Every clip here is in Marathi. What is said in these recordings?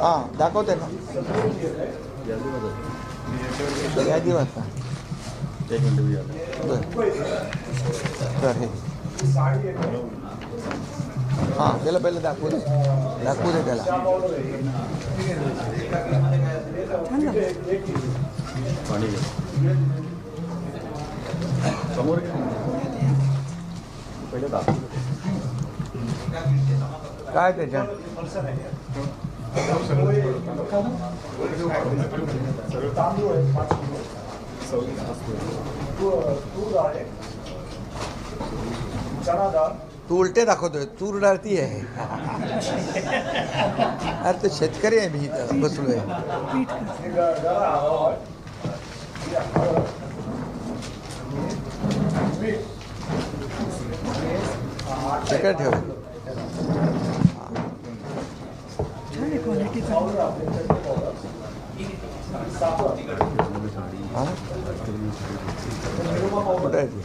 हां दाखवते ना यादी वाजता एक मिनिट तर हे हां त्याला पहिलं दाखवू दे त्याला पाणी समोर पहिले दाखवू काय त्याच्यात तू उलटे दाखवतोय तूर डाळ ती आहे अरे तो शेतकरी आहे मी इथं बसलोय तिकडे ठेव कुठे आहे ती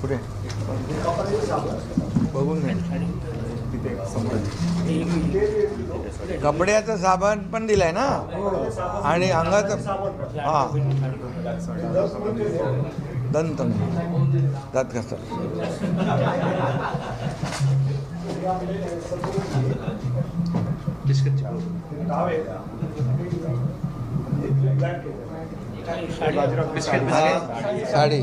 कुठे बघून घे कपड्याचं साबण पण दिलाय ना आणि अंगाचं हां दंत दात घासत साडी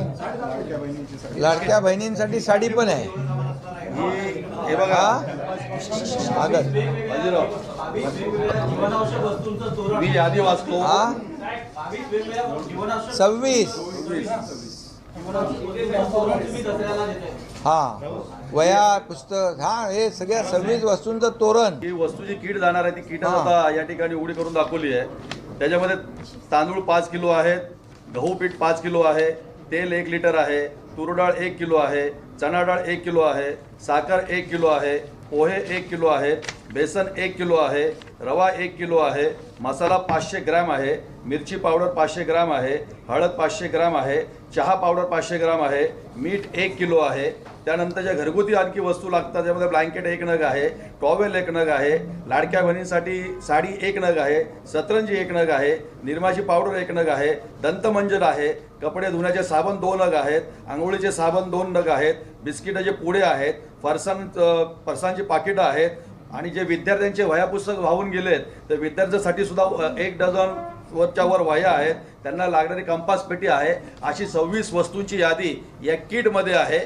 लाडक्या बहिणींसाठी साडी पण आहे हे बघा मी यादी वाचतो हा 26 हा वया पुस्तक हा हे सगळ्या 26 वस्तूंचं तोरण ही वस्तू जी कीड जाणार आहे ती कीट आता या ठिकाणी उघडी करून दाखवली आहे. त्याच्यामध्ये तांदूळ 5 किलो आहेत, गहू पीठ 5 किलो आहे, तेल 1 लिटर आहे, तूर डाळ 1 किलो आहे, चणा डाळ 1 किलो आहे, साखर 1 किलो आहे, पोहे 1 किलो आहेत, बेसन 1 किलो आहे, रवा 1 किलो आहे, मसाला 500 ग्रॅम आहे, मिरची पावडर 500 ग्रॅम आहे, हळद 500 ग्रॅम आहे, चहा पावडर 500 ग्रॅम आहे, मीठ 1 किलो आहे. त्यानंतर ज्या घरगुती आणखी वस्तू लागतात त्यामध्ये ब्लँकेट 1 नग आहे, टॉवेल 1 नग आहे, लाडक्या बहिणींसाठी साडी 1 नग आहे, सतरंजी 1 नग आहे, निरमाची पावडर 1 नग आहे, दंतमंजन आहे, कपडे धुण्याचे साबण 2 नग आहेत, आंघोळीचे साबण 2 नग आहेत, बिस्किटाचे पुडे आहेत, फरसांची पाकिटं आहेत आणि जे विद्यार्थ्यांचे वह्या पुस्तक वाहून गेलेत तर विद्यार्थ्यांसाठी सुद्धा 1 डझन वरच्या वर वह्या आहेत, त्यांना लागणारी कंपास पेटी आहे. अशी 26 वस्तूंची यादी या किटमध्ये आहे.